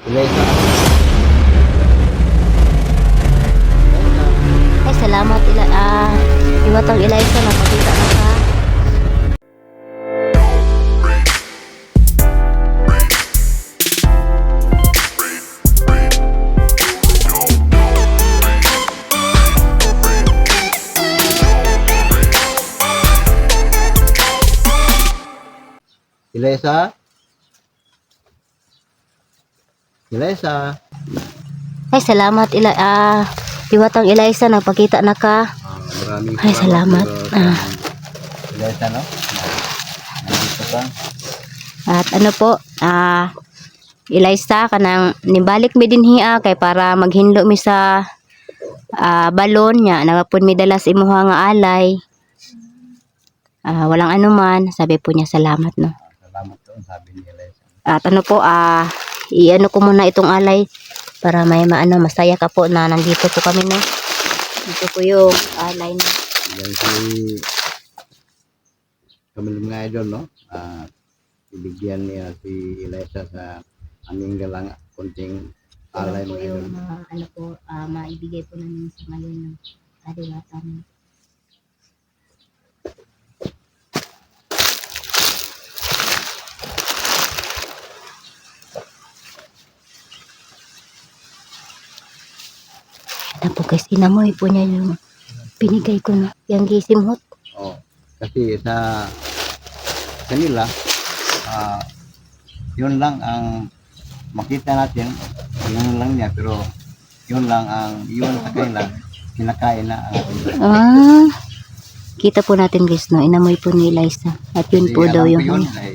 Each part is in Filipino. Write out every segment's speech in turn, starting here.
Eliza. Ay, salamat Iwatang Eliza, napakita na ka. Eliza. Eliza. Ay, salamat Iwatang Eliza, napakita na ka. Maraming Ay, salamat. Eliza, no? Nandito ka. At ano po, Eliza, kanang nibalik mi din hiya kay para maghinlo mi sa balon niya. Nagapon mi dala sa imuha nga alay. Walang anuman, sabi po niya salamat, no. Salamat doon, sabi ni Eliza. At ano po, i-ano ko muna itong alay para may masaya ka po na nandito po kami, no. Dito po yung alay na. Yan si kami mga idol, no? Ibigyan niya si Eliza sa aming galang konting alay Ito po mga idol. yung maibigay po namin sa ngayon ng kadiwatan. Ano po guys, inamoy po niya yung binigay ko na yung gisimhot. Oh, kasi sa kanila, yun lang ang makita natin, yun lang niya, pero yun lang ang yun sa kanila, kinakain na ang Kita po natin guys, no, inamoy po ni Eliza. At yun po daw yung yun ay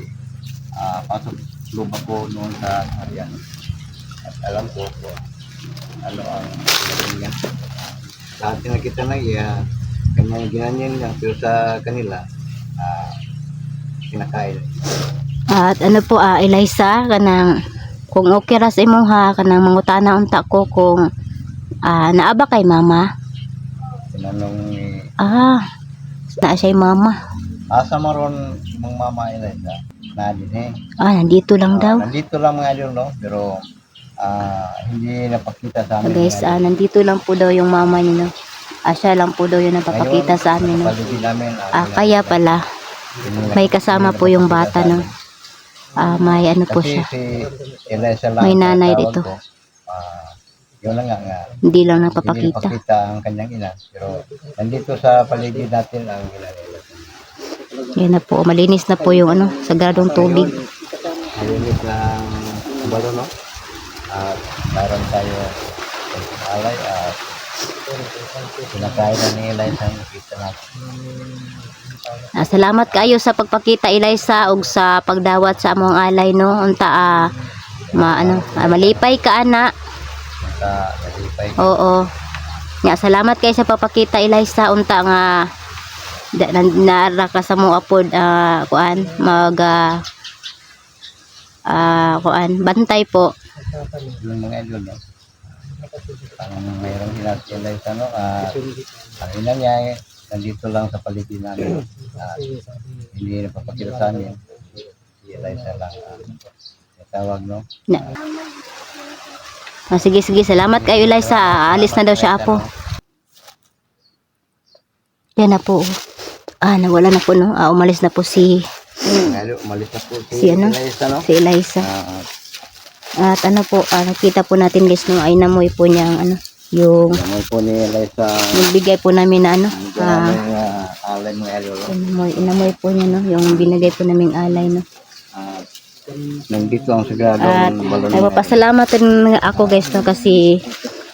pasok lupa ko noon sa harian. At alam ko ano ang niya. Lahat na kita na kanyang ginanyan niya, pero sa kanila, kinakain. At ano po, Eliza, kanang kung okay ra sa imuha, kanang mangutana unta ko kung naaba kay mama. Tinanong ni Naa siya yung mama. asa maron mong mama Eliza na din Nandito lang daw. nandito lang mga idol, no, pero hindi napakita sa amin Guys, mga idol. nandito lang po daw yung mama niya, no. Siya lang po daw yung napapakita sa amin, no. Paligid namin, Kaya pala, may kasama po yung bata, no. May ano po kasi siya. si Eliza lang May ang nanay tawag dito. ko. Yun lang nga Hindi lang hindi napapakita. napakita ang kanyang ina, pero nandito sa paligid natin ang ina nila. Yan na po, malinis na po yung sagradong tubig. Malinis ng balo, no? At mayroon tayo alay at kinakain na ni Eliza ang nakita natin. Salamat kayo sa pagpakita Eliza ug sa pagdawat sa among alay, no. Unta malipay ka ana. Sa nalipay. Oo. Salamat kayo sa pagpakita Eliza unta nga naara ka sa mo apod bantay po. Yung mga idol, no? Parang mayroong hinat si Eliza, no? Ang ina niya nandito lang sa paligid namin. Hindi napapakita sa amin. Si Eliza lang tawag, no? Sige, salamat kayo Eliza. Alis na daw siya apo. Yan na po. Nawala na po, no. Umalis na po si Umalis na po Si Eliza, no? si Eliza. At po, nakita po natin guys, no, ay namoy po niyang yung Namoy po ni Eliza bigay po namin na alay mo idol, inamoy po niya, no, yung binigay po naming alay, no. Nandito ang sagradong At balon. nagpapasalamat din ako guys, no, kasi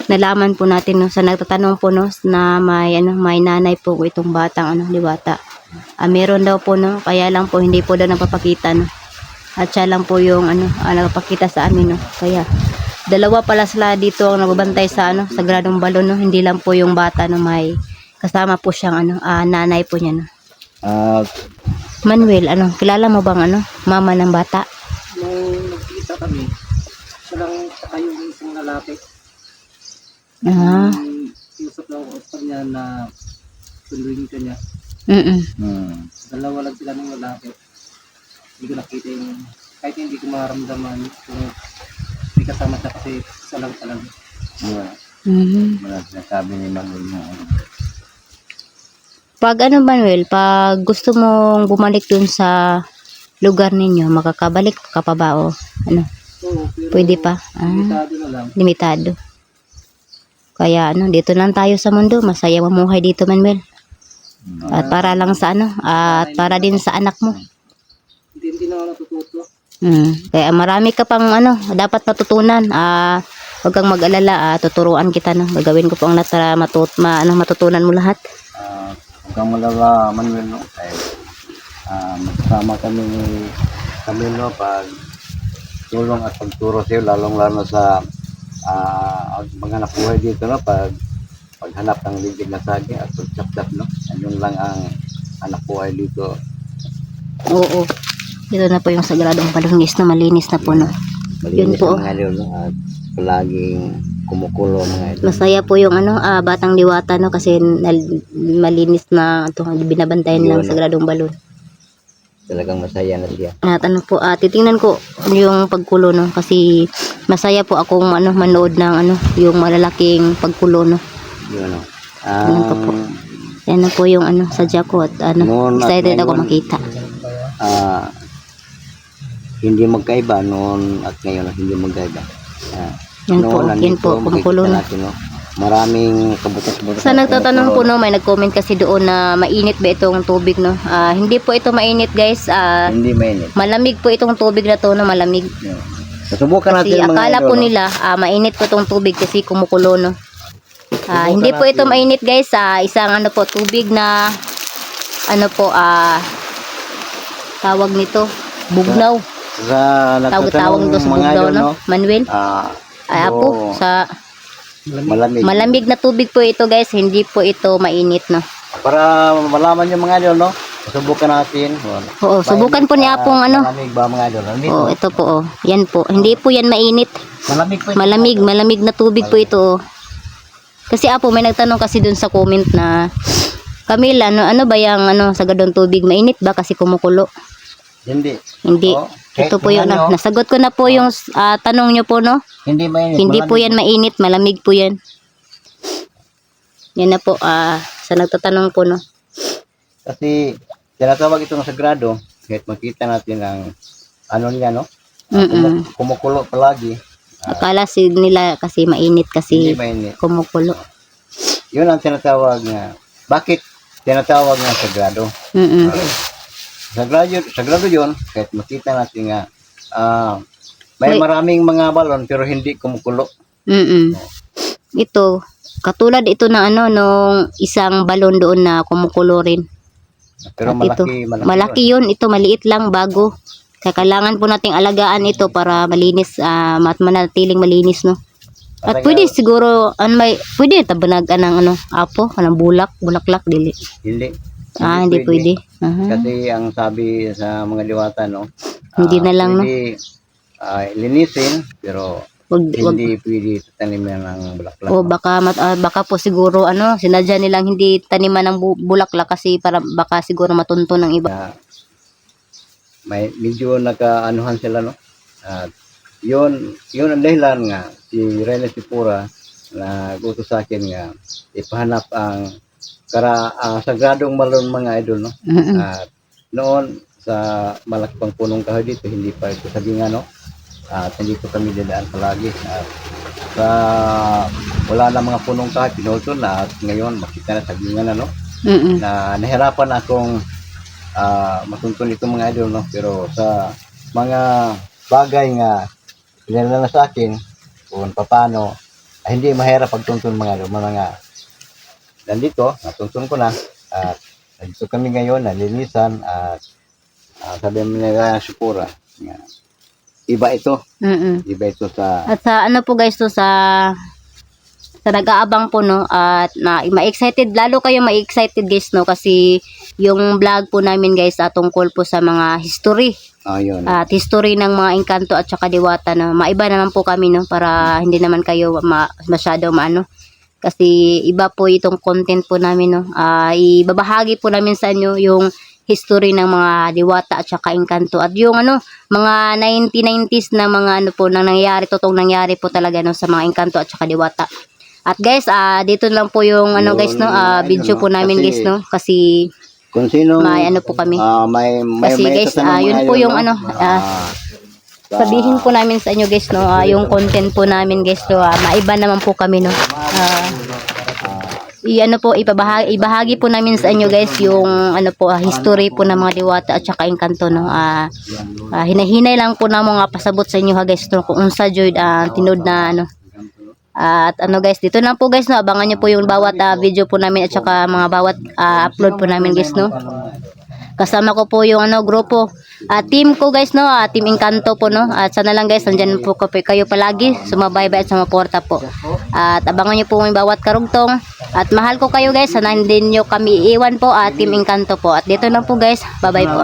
nalaman po natin, no, sa nagtatanong po, no, na may nanay po itong batang bata. Meron daw po, no, kaya lang po hindi po daw napapakita, no. At siya lang po yung nagpapakita sa amin, no. Kaya dalawa pala sila dito ang nagbabantay sa sagradong balon, no. Hindi lang po yung bata, no, may kasama po siyang nanay po niya, no. Manuel, kilala mo bang mama ng bata? Nung nagkita kami, siya lang saka yung isang lalaki. Usap lang ako sa kanya na sunduin ka niya. Dalawa lang sila ng lalaki. Hindi ko nakita yung, kahit hindi ko maramdaman kung Hindi kasama siya kasi isa lang talaga. Wala. Wala sinasabi ni Manuel na ano. Pag ano Manuel, pag gusto mong bumalik dun sa lugar ninyo, makakabalik ka pa ba o ano? Oo, pero Pwede pa? limitado na lang. Limitado. Kaya ano, dito lang tayo sa mundo, masaya mamuhay dito Manuel. At para lang sa ano, at para din sa anak mo. Hindi na ako natututo. Kaya marami ka pang ano, dapat matutunan. Huwag kang mag-alala, tuturuan kita no. Gagawin ko po ang lahat para matutunan mo lahat. Huwag kang malala, Manuel, no? Kahit magsama kami ni Camilo pag tulong at pagturo sa'yo, lalong-lalo sa mga nabuhay dito, no? Paghanap ng ligid na saging at pagtsap-tsap, no? Ayun lang ang anak buhay dito. Oo. Dito na po yung sagradong palungis na malinis na po no. Yun Malinis po. ang mga idol, no? At palaging kumukulo mga idol. Masaya po yung ano, Batang Diwata no kasi malinis na ito, binabantayan Yun. ng sagradong balon. Talagang masaya na siya. At ano po, titingnan ko yung pagkulo no kasi masaya po akong ano manood ng ano yung malalaking pagkulo no. Yun, no? Ganun pa po. Yan na po yung ano sadya ko at ano Noon at excited ako ngayon, makita. Hindi magkaiba noon at ngayon hindi magkaiba. Yan po, noon, yan po, kumukulo na. natin, no? Maraming kabutas-butas. Sa nagtatanong po no, may nag-comment kasi doon na mainit ba itong tubig no. Hindi po ito mainit guys. Hindi mainit. Malamig po itong tubig na to no, malamig. Yeah. Susubukan Kasi natin mga akala idol, po no? nila mainit po itong tubig kasi kumukulo no. Hindi po ito natin. mainit guys. Isang ano po tubig na ano po tawag nito bugnaw. Sa Tawag nito sa mga bugnaw idol, no, no? Manuel. Po sa Malamig. malamig na tubig po ito guys, hindi po ito mainit no. Para malaman yung mga idol, no? Subukan natin. Oo, subukan po niya pong ano. Malamig ba mga idol? Oh, ito po Yan po. Hindi po yan mainit. Malamig po ito. Malamig na tubig po ito. Kasi may nagtanong kasi dun sa comment na Camila, ano ba yung ano sa gadong tubig mainit ba kasi kumukulo? Hindi. Hindi. Oh, Ito po yun. Nasagot ko na po yung tanong nyo po no. Hindi mainit. Hindi po yan mainit, malamig po yan. Yan na po sa nagtatanong po no. Kasi tinatawag itong sagrado, kahit makita natin ang ano niya, no? Kumukulo palagi. Akala nila kasi mainit kasi Hindi mainit. kumukulo. Yun ang tinatawag nga. Bakit tinatawag nga sagrado? Sagrado yun, kahit makita natin nga may maraming mga balon pero hindi kumukulo. Ito, katulad ito na ano nung isang balon doon na kumukulo rin. Pero At ito, malaki yun. Ito maliit lang bago. Kaya kailangan po nating alagaan ito para malinis manatiling malinis no. At pwede siguro pwede tabanag ng ano apo kanang bulaklak dili. Hindi. Hindi pwede. Kasi ang sabi sa mga diwata, no? Hindi na lang no. Pwede linisin pero hindi pwede taniman ng bulaklak. O baka po siguro sinadya nilang hindi taniman ng bulaklak kasi para baka siguro matunto ng iba. May medyo nagkaanuhan sila, no? At yun ang dahilan nga si Rene Sipura nagutos sa akin nga ipahanap ang sagradong balon mga idol, no? At noon sa malaki pang punong kahoy dito, hindi pa ito sabingan, no? At hindi ko kami dadaan palagi. At sa wala na mga punong kahoy, pinutol na. At ngayon makita na sabingan na, no? Na nahirapan akong matuntun ito mga idol, no? Pero sa mga bagay nga pinala na sa akin kung paano hindi mahirap pagtuntun mga idol, mga nandito, natuntun ko na at nandito kami ngayon, nalinisan at sabi mo nila Sipura iba ito sa at sa ano po guys to sa nag-aabang po no at ma-excited lalo kayo ma-excited guys no kasi yung vlog po namin guys tungkol po sa mga history yun. at history ng mga engkanto at saka diwata no maiba naman po kami no para hindi naman kayo masyado maano kasi iba po itong content po namin no ibabahagi po namin sa inyo yung history ng mga diwata at saka engkanto. At yung mga 1990s na mga po nang nangyari, totoong nangyari po talaga sa mga engkanto at saka diwata. At guys, dito lang po yung guys video po namin guys kasi Kung sino may po kami. may Kasi guys, tatanong yun mga po idol, yung no? sabihin po namin sa inyo guys yung content po namin guys maiba naman po kami ibahagi po namin sa inyo guys yung history po ng mga diwata at saka engkanto hinahinay lang po na mga pasabot sa inyo ha guys kung unsa jud tinod na at guys, dito na po guys abangan nyo po yung bawat video po namin at saka mga bawat upload po namin guys kasama ko po yung grupo team ko guys team engkanto po at sana lang guys nandyan po kayo palagi sumabaybay at sumaporta po at abangan nyo po yung bawat karugtong at mahal ko kayo guys sana hindi nyo kami iiwan po team engkanto po at dito na po guys, bye bye po.